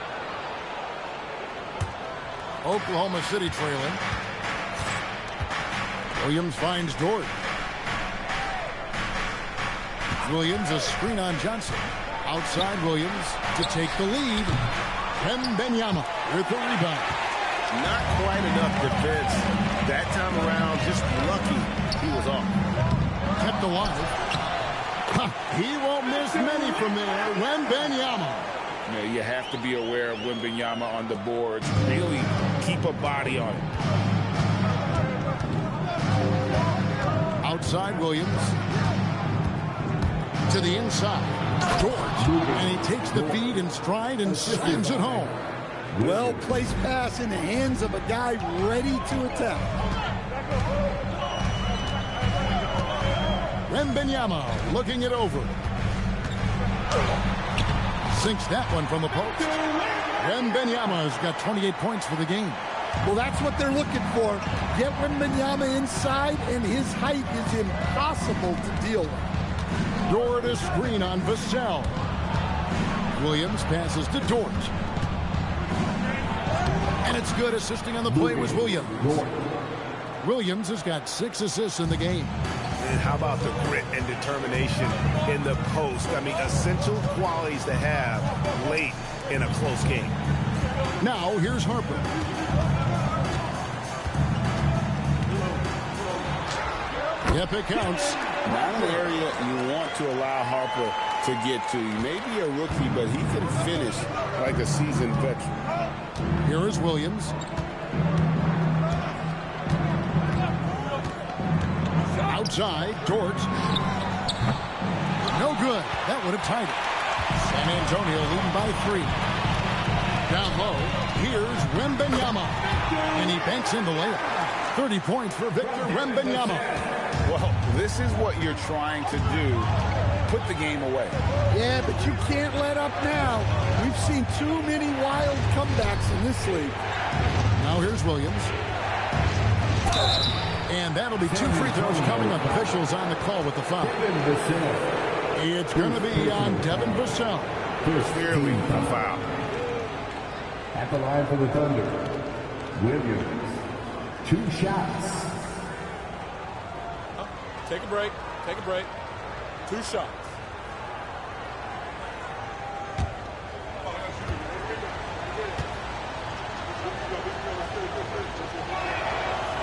Oklahoma City trailing. Williams finds Dort. Williams, a screen on Johnson. Outside Williams to take the lead. Wembanyama with the rebound. Not quite enough defense that time around. Just lucky he was off. Kept alive. He won't miss many from there. Wembanyama. Yeah, you have to be aware of Wembanyama on the boards. Really keep a body on him. Outside Williams. To the inside. Dort. And he takes the feed in stride and slams it home. Well-placed pass in the hands of a guy ready to attack. Wembanyama looking it over. Sinks that one from the post. Wembanyama's got 28 points for the game. Well, that's what they're looking for. Get Wembanyama inside, and his height is impossible to deal with. Dort a screen on Vassell. Williams passes to Dort. And it's good. Assisting on the play was Williams. Williams has got 6 assists in the game. And how about the grit and determination in the post? I mean, essential qualities to have late in a close game. Now, here's Harper. Yep, it counts. Not an area you want to allow Harper to get to. He may be a rookie, but he can finish like a seasoned veteran. Here is Williams. Outside, Dort. No good. That would have tied it. San Antonio leading by 3. Down low, here's Wembanyama. And he banks in the layup. 30 points for Victor Wembanyama. Well, this is what you're trying to do. Put the game away. Yeah, but you can't let up now. We've seen too many wild comebacks in this league. Now here's Williams. And that'll be 2 free throws coming up. Officials on the call with the foul. It's going to be on Devin Vassell. Clearly a foul. At the line for the Thunder, Williams. 2 shots. Take a break. Take a break. 2 shots.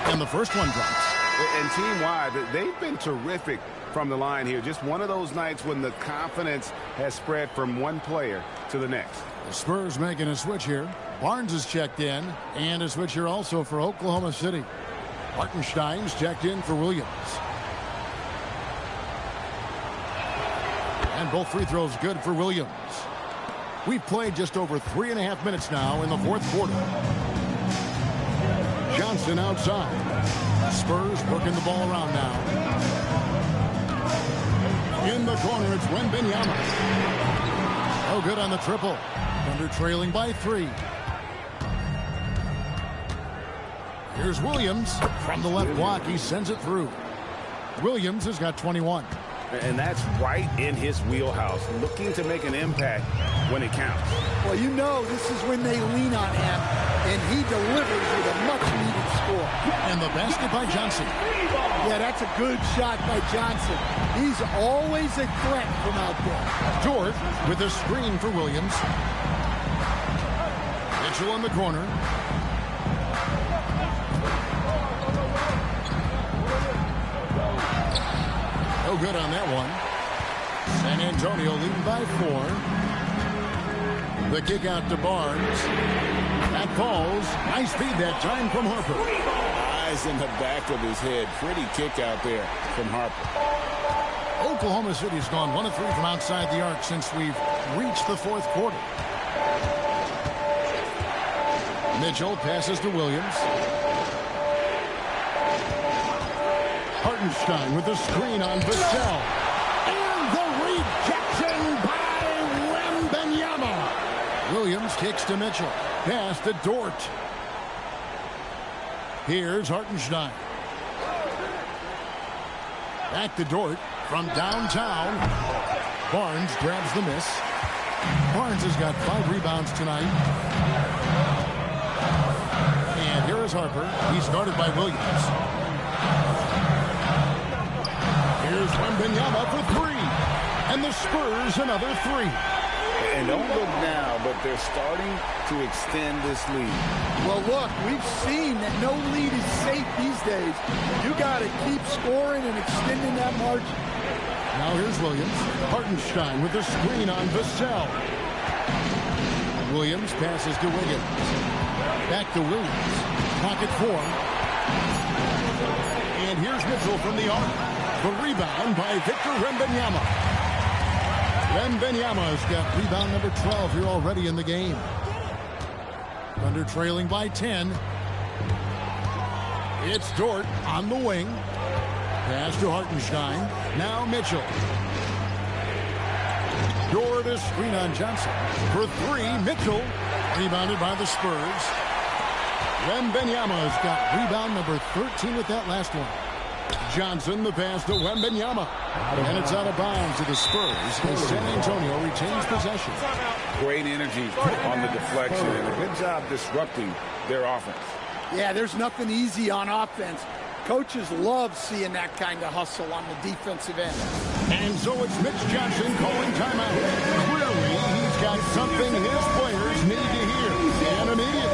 And the first one drops. And team-wide, they've been terrific from the line here. Just one of those nights when the confidence has spread from one player to the next. The Spurs making a switch here. Barnes is checked in. And a switch here also for Oklahoma City. Hartenstein's checked in for Williams. And both free throws good for Williams. We've played just over 3.5 minutes now in the 4th quarter. Johnson outside. Spurs working the ball around now. In the corner, it's Wembanyama. Oh, good on the triple. Thunder trailing by 3. Here's Williams. From the left block, he sends it through. Williams has got 21. And that's right in his wheelhouse, looking to make an impact when it counts. Well, you know this is when they lean on him, and he delivers with a much-needed score. And the basket by Johnson. Yeah, that's a good shot by Johnson. He's always a threat from out there. Dort with a screen for Williams. Mitchell in the corner. No good on that one. San Antonio leading by 4. The kick out to Barnes. That falls. Nice feed that time from Harper. Eyes in the back of his head. Pretty kick out there from Harper. Oklahoma City's gone 1 of 3 from outside the arc since we've reached the 4th quarter. Mitchell passes to Williams. Hartenstein with the screen on Vassell. And the rejection by Wembanyama. Williams kicks to Mitchell. Pass to Dort. Here's Hartenstein. Back to Dort from downtown. Barnes grabs the miss. Barnes has got 5 rebounds tonight. Harper. He's guarded by Williams. Here's Wembanyama for three. And the Spurs another three. And don't look now, but they're starting to extend this lead. Well, look, we've seen that no lead is safe these days. You got to keep scoring and extending that margin. Now here's Williams. Hartenstein with the screen on Vassell. Williams passes to Wiggins. Back to Williams. Pocket four. And here's Mitchell from the arc. The rebound by Victor Wembanyama. Wembanyama's got rebound number 12 here already in the game. Thunder trailing by 10. It's Dort on the wing. Pass to Hartenstein. Now Mitchell. Dort a screen on Johnson. For three, Mitchell. Rebounded by the Spurs. Wembanyama's got rebound number 13 with that last one. Johnson, the pass to Wembanyama. And it's out of bounds to the Spurs as San Antonio retains possession. Great energy on the deflection and a good job disrupting their offense. Yeah, there's nothing easy on offense. Coaches love seeing that kind of hustle on the defensive end. And so it's Mitch Johnson calling timeout. Clearly, he's got something his players need to hear. And immediately.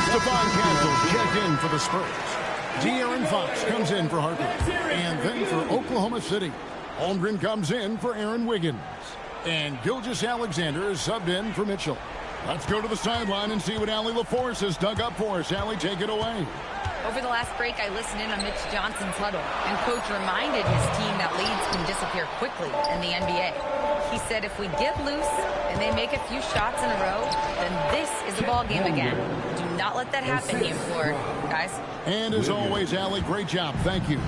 Stephon Castles checked in for the Spurs. De'Aaron Fox comes in for Harper. And then for Oklahoma City, Holmgren comes in for Aaron Wiggins. And Gilgeous-Alexander is subbed in for Mitchell. Let's go to the sideline and see what Allie LaForce has dug up for us. Allie, take it away. Over the last break, I listened in on Mitch Johnson's huddle, and Coach reminded his team that leads can disappear quickly in the NBA. He said if we get loose and they make a few shots in a row, then this is the ball game again. Do not let that happen here, Florida, guys. And as always, Allie, great job. Thank you.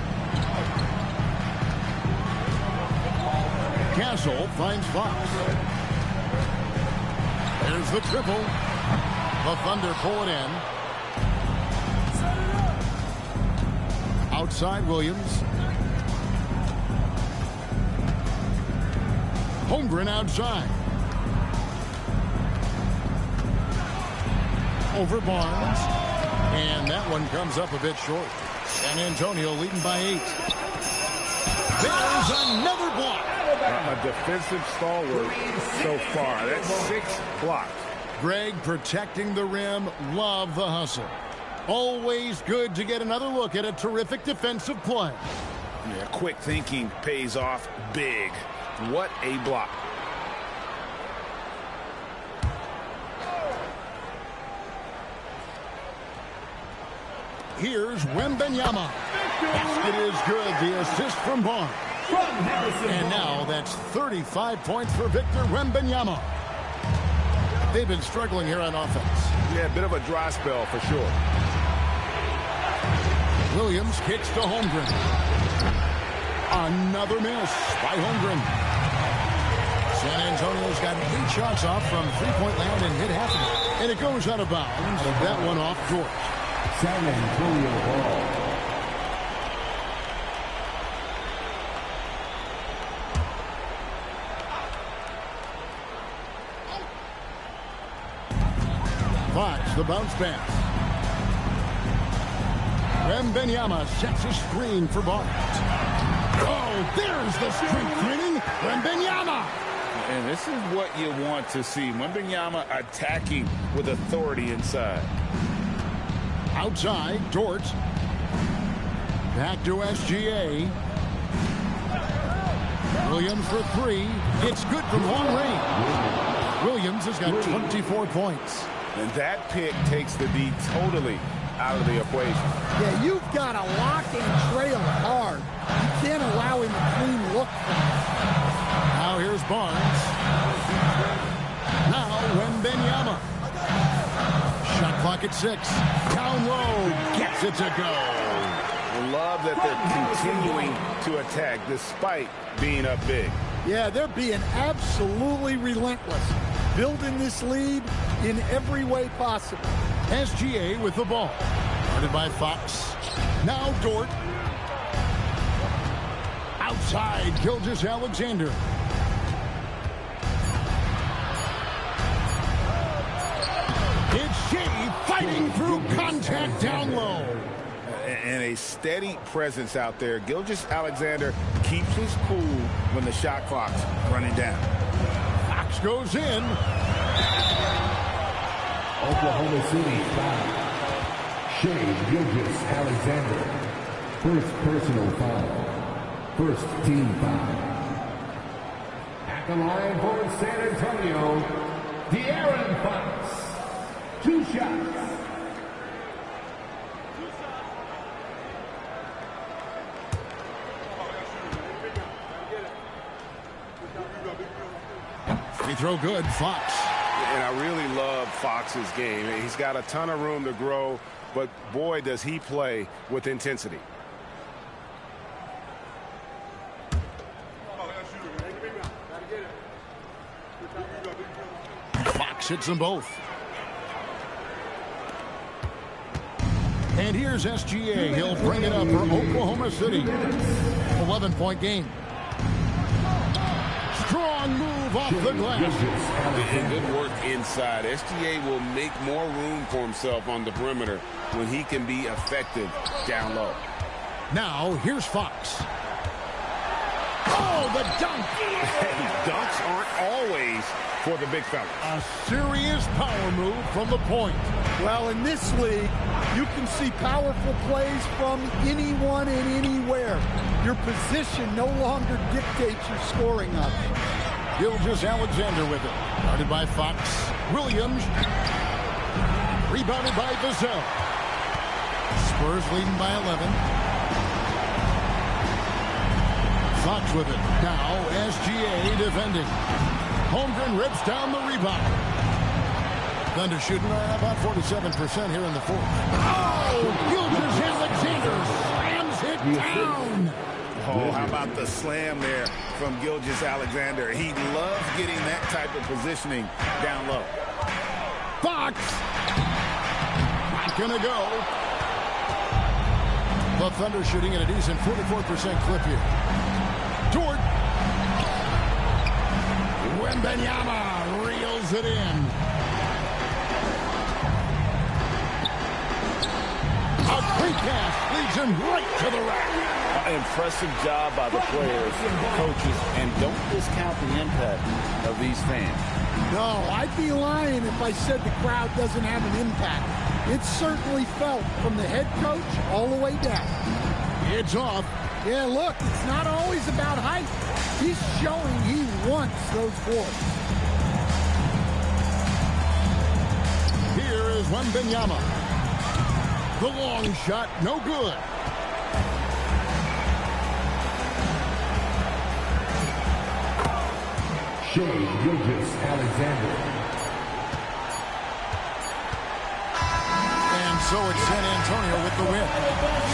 Castle finds Fox. There's the triple. The Thunder pull it in. Outside Williams. Holmgren outside. Over Barnes. And that one comes up a bit short. San Antonio leading by 8. There's another block. A defensive stalwart so far. That's 6 blocks. Greg protecting the rim. Love the hustle. Always good to get another look at a terrific defensive play. Yeah, quick thinking pays off big. What a block. Here's Wembanyama. It is good. The assist from Barnes. And now that's 35 points for Victor Wembanyama. They've been struggling here on offense. Yeah, a bit of a dry spell for sure. Williams kicks to Holmgren. Another miss by Holmgren. San Antonio's got 8 shots off from three-point land and hit half of it. And it goes out of bounds. That one off George. San Antonio ball. Fox, the bounce pass. Wembanyama sets a screen for Barnes. Oh, there's the street cleaning. Wembanyama. And this is what you want to see. Wembanyama attacking with authority inside. Outside, Dort. Back to SGA. Williams for 3. It's good from long range. Williams has got 24 points. And that pick takes the D totally out of the equation. Yeah, you've got to lock and trail hard. You can't allow him a clean look. Now here's Barnes. Now Wembanyama. Shot clock at 6. Down low. Gets it to go. love that they're continuing to attack despite being up big. Yeah, they're being absolutely relentless, building this lead in every way possible. SGA with the ball. Guarded by Fox. Now Dort. Outside, Gilgeous-Alexander. It's Shea fighting through contact down low. And a steady presence out there. Gilgeous-Alexander keeps his cool when the shot clock's running down. Fox goes in. Oklahoma City foul. Shea Gilgeous-Alexander. First personal foul. First team foul. At the line for San Antonio, De'Aaron Fox. 2 shots. Free throw good, Fox. And I really love Fox's game. He's got a ton of room to grow, but boy, does he play with intensity. Fox hits them both. And here's SGA. He'll bring it up for Oklahoma City. 11-point game. Strong move off the glass. And good work inside. SGA will make more room for himself on the perimeter when he can be effective down low. Now, here's Fox. Oh, the dunk. Dunks aren't always for the big fella. A serious power move from the point. Well, in this league, you can see powerful plays from anyone and anywhere. Your position no longer dictates your scoring options. Gilgeous-Alexander with it. Guarded by Fox. Williams. Rebounded by Vassell. Spurs leading by 11. Fox with it. Now SGA defending. Holmgren rips down the rebound. Thunder shooting about 47% here in the fourth. Oh! Gilgeous-Alexander slams it down. Oh, how about the slam there from Gilgeous-Alexander? He loves getting that type of positioning down low. Fox. Not gonna go. The Thunder shooting at a decent 44% clip here. Dort. Wembanyama reels it in. A quick pass leads him right to the rack. Impressive job by the players, coaches, and don't discount the impact of these fans. No, I'd be lying if I said the crowd doesn't have an impact. It's certainly felt from the head coach all the way down. It's off. Yeah, look, it's not always about height. He's showing he wants those boards. Here is Wembanyama. The long shot, no good. Shea Gilgeous-Alexander. And so it's San Antonio with the win.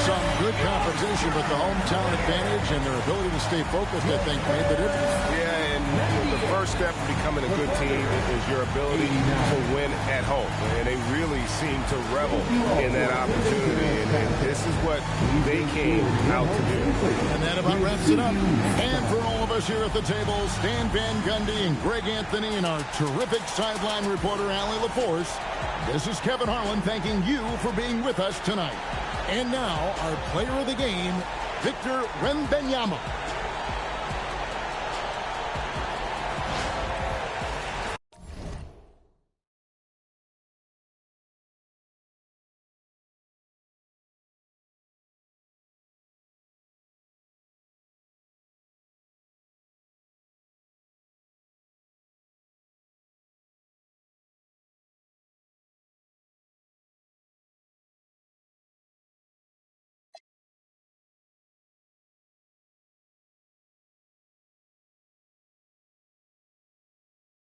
Some good competition, but the hometown advantage and their ability to stay focused, I think, made the difference. Yeah, and the first step to becoming a good team is your ability to win at home. And they really seem to revel in that opportunity. And this is what they came out to do. And that about wraps it up. And for all of us here at the table, Stan Van Gundy and Greg Anthony and our terrific sideline reporter, Allie LaForce, this is Kevin Harlan thanking you for being with us tonight. And now, our player of the game, Victor Wembanyama.